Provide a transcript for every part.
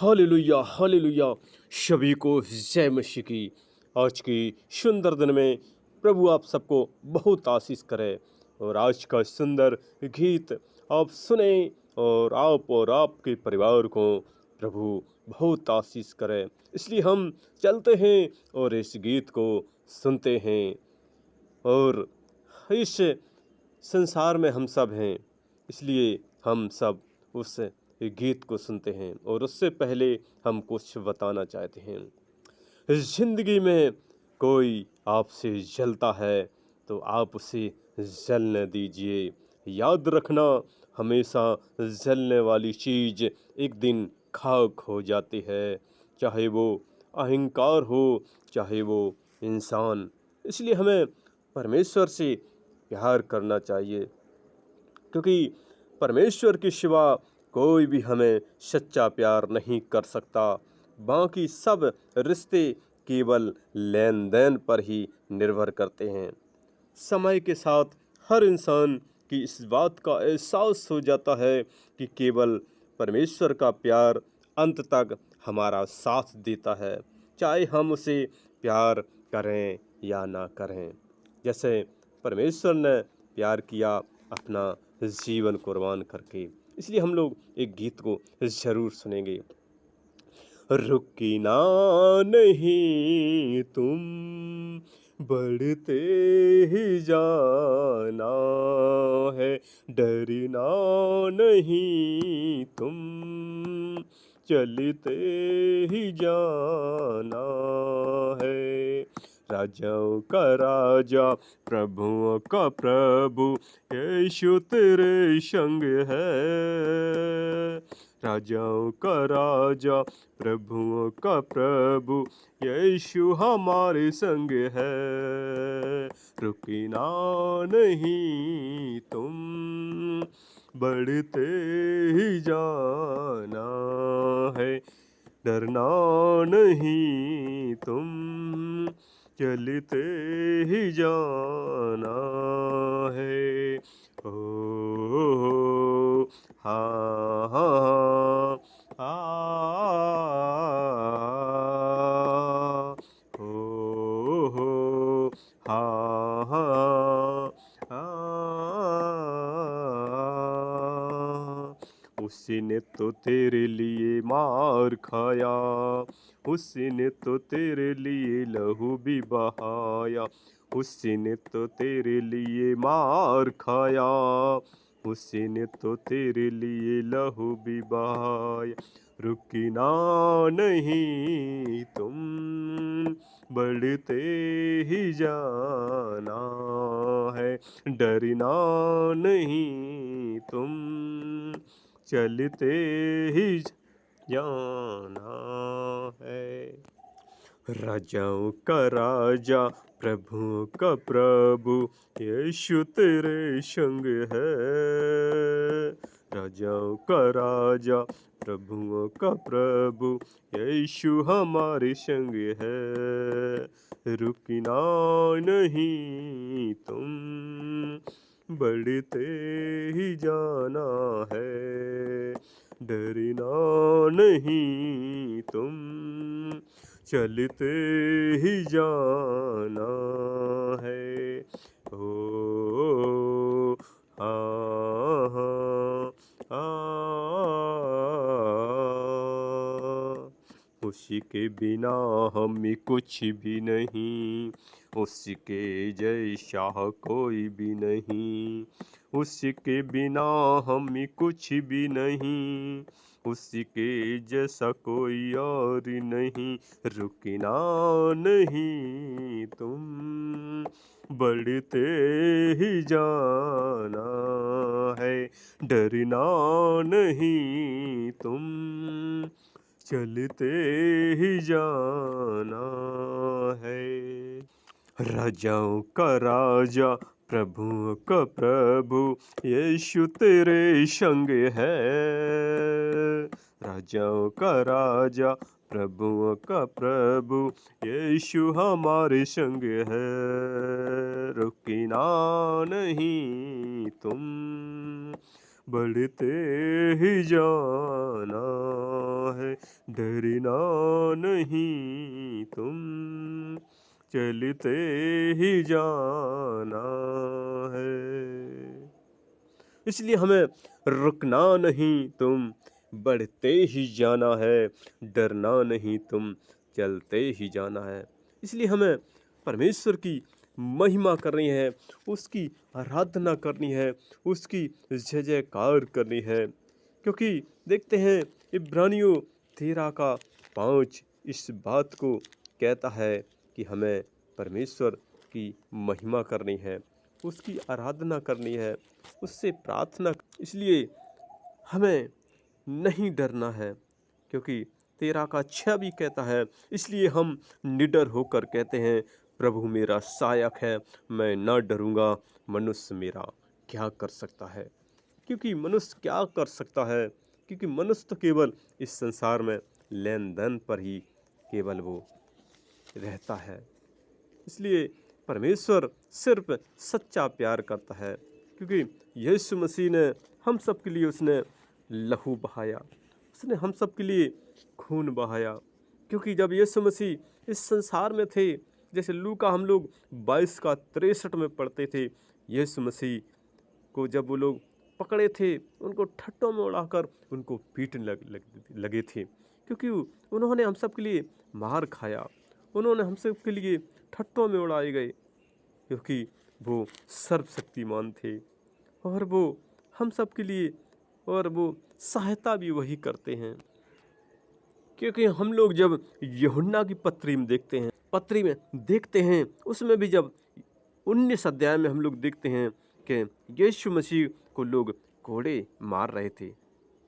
Hallelujah hallelujah. सभी को जय मसीह की। आज की सुंदर दिन में प्रभु आप सबको बहुत आशीष करे। और आज का सुंदर गीत आप सुने और आपके परिवार को प्रभु बहुत आशीष करे। इसलिए हम चलते हैं और इस गीत को सुनते हैं। और इस संसार में हम सब हैं, इसलिए हम सब उस गीत को सुनते हैं। और उससे पहले हम कुछ बताना चाहते हैं। जिंदगी में कोई आपसे जलता है तो आप उसे जलने दीजिए। याद रखना, हमेशा जलने वाली चीज एक दिन खाक हो जाती है, चाहे वो अहंकार हो, चाहे वो इंसान। इसलिए हमें परमेश्वर से प्यार करना चाहिए, क्योंकि परमेश्वर के सिवा कोई भी हमें सच्चा प्यार नहीं कर सकता। बाकी सब रिश्ते केवल लेन देन पर ही निर्भर करते हैं। समय के साथ हर इंसान की इस बात का एहसास हो जाता है कि केवल परमेश्वर का प्यार अंत तक हमारा साथ देता है, चाहे हम उसे प्यार करें या ना करें। जैसे परमेश्वर ने प्यार किया अपना जीवन कुर्बान करके। इसलिए हम लोग एक गीत को जरूर सुनेंगे। रुकी ना नहीं तुम, बढ़ते ही जाना है, डरना नहीं तुम, चलते ही जाना है। राजाओं का राजा, प्रभुओं का प्रभु, यीशु तेरे संग है। राजाओं का राजा, प्रभुओं का प्रभु, यीशु हमारे संग है। रुकना नहीं तुम, बढ़ते ही जाना है, डरना नहीं तुम, चलते ही जाना है। ओ हाँ हाँ हाँ, हो हाँ हाँ हाँ। उसने तो तेरे लिए मार खाया, उसने तो तेरे लिए लहू भी बहाया, उसने तो तेरे लिए मार खाया, उसने तो तेरे लिए लहू भी बहाया। रुकना नहीं तुम, बढ़ते ही जाना है, डरना नहीं तुम, चलते ही जाना है। राजाओं का राजा, प्रभुओं का प्रभु, यीशु तेरे संग है। राजाओं का राजा, प्रभुओं का प्रभु, यीशु हमारे संग है। रुकना नहीं तुम, बढ़ते ही जाना है, डरना नहीं तुम, चलते ही जाना है। ओ हाँ हाँ हाँ। उसी के बिना हमें कुछ भी नहीं, उसके जैसा कोई भी नहीं। उसके बिना हमें कुछ भी नहीं, उसके जैसा कोई और नहीं। रुकना नहीं तुम, बढ़ते ही जाना है, डरना नहीं तुम, चलते ही जाना है। राजाओं का राजा, प्रभुओं का प्रभु, यीशु तेरे संग है। राजाओं का राजा, प्रभुओं का प्रभु, यीशु हमारे संग है। रुकना नहीं तुम, बढ़ते ही जाना है, डरना नहीं तुम, चलते ही जाना है। इसलिए हमें रुकना नहीं तुम, बढ़ते ही जाना है, डरना नहीं तुम, चलते ही जाना है। इसलिए हमें परमेश्वर की महिमा करनी है, उसकी आराधना करनी है, उसकी जय जयकार करनी है। क्योंकि देखते हैं इब्रानियों 13 का 5 इस बात को कहता है कि हमें परमेश्वर की महिमा करनी है, उसकी आराधना करनी है, उससे प्रार्थना। इसलिए हमें नहीं डरना है, क्योंकि 13 का 6 भी कहता है, इसलिए हम निडर होकर कहते हैं, प्रभु मेरा सहायक है, मैं न डरूंगा। मनुष्य मेरा क्या कर सकता है? क्योंकि मनुष्य क्या कर सकता है? क्योंकि मनुष्य तो केवल इस संसार में लेन देन पर ही केवल वो रहता है। इसलिए परमेश्वर सिर्फ सच्चा प्यार करता है, क्योंकि यीशु मसीह ने हम सब के लिए उसने लहू बहाया, उसने हम सब के लिए खून बहाया। क्योंकि जब यीशु मसीह इस संसार में थे, जैसे लूका हम लोग 22 का 63 में पढ़ते थे, यीशु मसीह को जब वो लोग पकड़े थे, उनको ठट्टों में उड़ाकर उनको पीटने लगे थे, क्योंकि उन्होंने हम सब के लिए मार खाया, उन्होंने हम सब के लिए ठट्टों में उड़ाए गए, क्योंकि वो सर्वशक्तिमान थे और वो हम सब के लिए, और वो सहायता भी वही करते हैं। क्योंकि हम लोग जब यूहन्ना की पत्री में देखते हैं, उसमें भी जब 19 अध्याय में हम लोग देखते हैं कि यीशु मसीह को लोग कोड़े मार रहे थे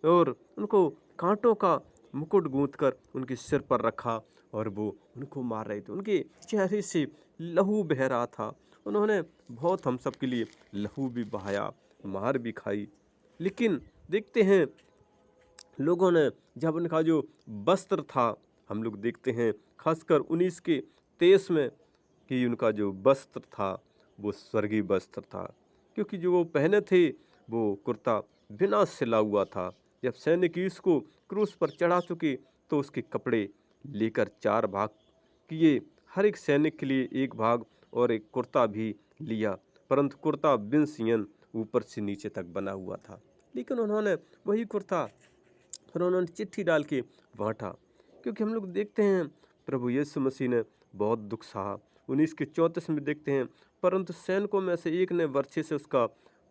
और उनको कांटों का मुकुट गूंथ कर उनके सिर पर रखा और वो उनको मार रहे थे। उनके चेहरे से लहू बह रहा था। उन्होंने बहुत हम सब के लिए लहू भी बहाया, मार भी खाई। लेकिन देखते हैं लोगों ने जब उनका जो वस्त्र था, हम लोग देखते हैं खासकर 19 के 23 में कि उनका जो वस्त्र था वो स्वर्गीय वस्त्र था, क्योंकि जो वो पहने थे वो कुर्ता बिना सिला हुआ था। जब सैनिक इसको क्रूस पर चढ़ा चुके तो उसके कपड़े लेकर 4 भाग किए, हर एक सैनिक के लिए 1 भाग और एक कुर्ता भी लिया, परंतु कुर्ता बिन सियन ऊपर से नीचे तक बना हुआ था। लेकिन उन्होंने वही कुर्ता फिर उन्होंने चिट्ठी डाल के बांटा, क्योंकि हम लोग देखते हैं प्रभु यीशु मसीह ने बहुत दुख सहा। 19 के 34 में देखते हैं, परंतु सैनिकों में से एक ने बर्छे से उसका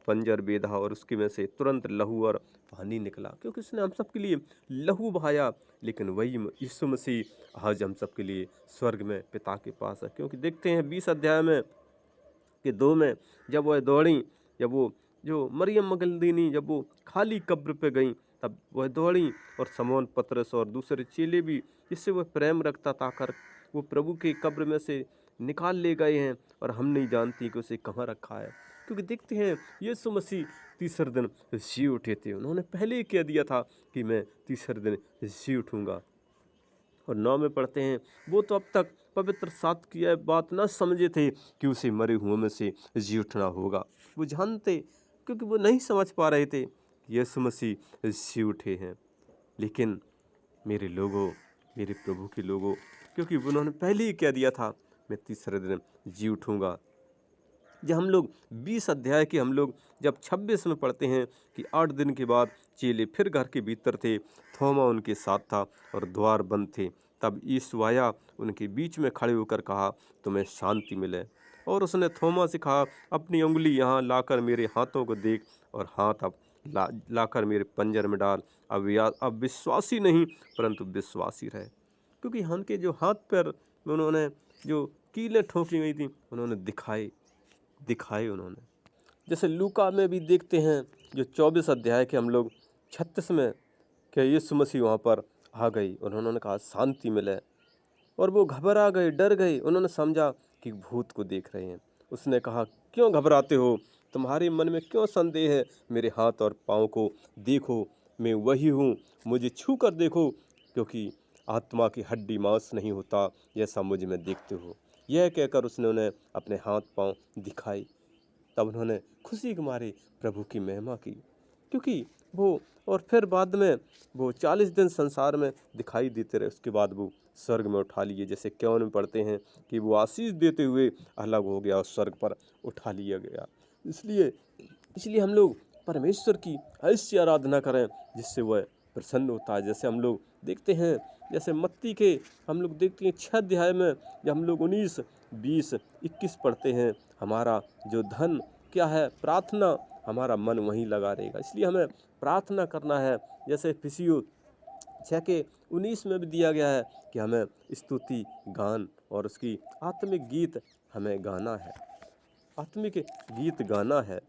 पंजर बेधा और उसके में से तुरंत लहू और पानी निकला, क्योंकि उसने हम सब के लिए लहू बहाया। लेकिन वही यीशु मसीह आज हम सब के लिए स्वर्ग में पिता के पास है। क्योंकि देखते हैं 20 अध्याय में कि 2 में जब वह दौड़ी, जब वो जो मरियम मगदलीनी जब वो खाली कब्र पे गई, तब वह दौड़ी और शमौन पतरस और दूसरे चेले भी जिससे वह प्रेम रखता था कर वो प्रभु के कब्र में से निकाल ले गए हैं, और हम नहीं जानती कि उसे कहाँ रखा है। क्योंकि देखते हैं यीशु मसीह तीसरे दिन जी उठे थे। उन्होंने पहले ही कह दिया था कि मैं तीसरे दिन जी उठूँगा। और 9 में पढ़ते हैं, वो तो अब तक पवित्र साथ की यह बात न समझे थे कि उसे मरे हुओं में से जी उठना होगा। वो जानते, क्योंकि वो नहीं समझ पा रहे थे कि यीशु मसीह जी उठे हैं। लेकिन मेरे लोगों, मेरे प्रभु के लोगों, क्योंकि उन्होंने पहले ही कह दिया था मैं तीसरे दिन जी उठूँगा। जब हम लोग 20 अध्याय के हम लोग जब 26 में पढ़ते हैं कि 8 दिन के बाद चेले फिर घर के भीतर थे, थोमा उनके साथ था और द्वार बंद थे। तब यीशु आया, उनके बीच में खड़े होकर कहा, तुम्हें शांति मिले। और उसने थोमा से कहा, अपनी उंगली यहाँ लाकर मेरे हाथों को देख, और हाथ अब लाकर मेरे पंजर में डाल। अब विश्वासी नहीं परंतु विश्वासी रहे। क्योंकि उनके जो हाथ पैर में उन्होंने जो कीलें ठोकी गई थी उन्होंने दिखाए उन्होंने। जैसे लूका में भी देखते हैं जो 24 अध्याय के हम लोग 36 में कि यीशु मसीह वहाँ पर आ गई और उन्होंने कहा शांति मिले, और वो घबरा गए, डर गए। उन्होंने समझा कि भूत को देख रहे हैं। उसने कहा, क्यों घबराते हो, तुम्हारे मन में क्यों संदेह है? मेरे हाथ और पाँव को देखो, मैं वही हूँ, मुझे छू कर देखो, क्योंकि आत्मा की हड्डी मांस नहीं होता जैसा मुझ में देखते हो। यह कहकर उसने उन्हें अपने हाथ पाँव दिखाए। तब उन्होंने खुशी के मारे प्रभु की महिमा की। क्योंकि वो और फिर बाद में वो 40 दिन संसार में दिखाई देते रहे, उसके बाद वो स्वर्ग में उठा लिए। जैसे क्यों में पढ़ते हैं कि वो आशीष देते हुए अलग हो गया और स्वर्ग पर उठा लिया गया। इसलिए इसलिए हम लोग परमेश्वर की ऐसी आराधना करें जिससे वह प्रसन्न होता है। जैसे हम लोग देखते हैं, जैसे मत्ती के हम लोग देखते हैं 6 अध्याय में, जब हम लोग 19, 20, 21 पढ़ते हैं, हमारा जो धन क्या है, प्रार्थना, हमारा मन वहीं लगा रहेगा। इसलिए हमें प्रार्थना करना है। जैसे इफिसियों 6 के 19 में भी दिया गया है कि हमें स्तुति गान और उसकी आत्मिक गीत हमें गाना है, आत्मिक गीत गाना है।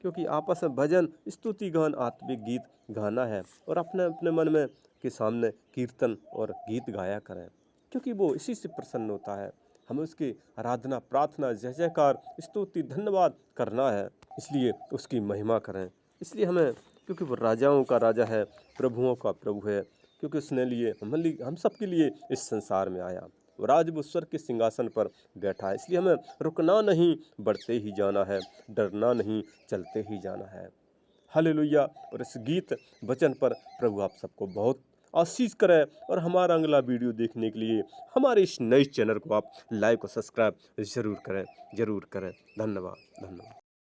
क्योंकि आपस में भजन, स्तुति गान, आत्मिक गीत गाना है और अपने अपने मन में के सामने कीर्तन और गीत गाया करें, क्योंकि वो इसी से प्रसन्न होता है। हमें उसकी आराधना, प्रार्थना, जय जयकार, स्तुति, धन्यवाद करना है, इसलिए उसकी महिमा करें। इसलिए हमें, क्योंकि वो राजाओं का राजा है, प्रभुओं का प्रभु है, क्योंकि उसने लिए हम सबके लिए इस संसार में आया और आज वो स्वर्ग के सिंहासन पर बैठा है। इसलिए हमें रुकना नहीं, बढ़ते ही जाना है, डरना नहीं, चलते ही जाना है। हालेलुया। और इस गीत वचन पर प्रभु आप सबको बहुत आशीष करे। और हमारा अगला वीडियो देखने के लिए हमारे इस नए चैनल को आप लाइक और सब्सक्राइब जरूर करें, जरूर करें। धन्यवाद, धन्यवाद।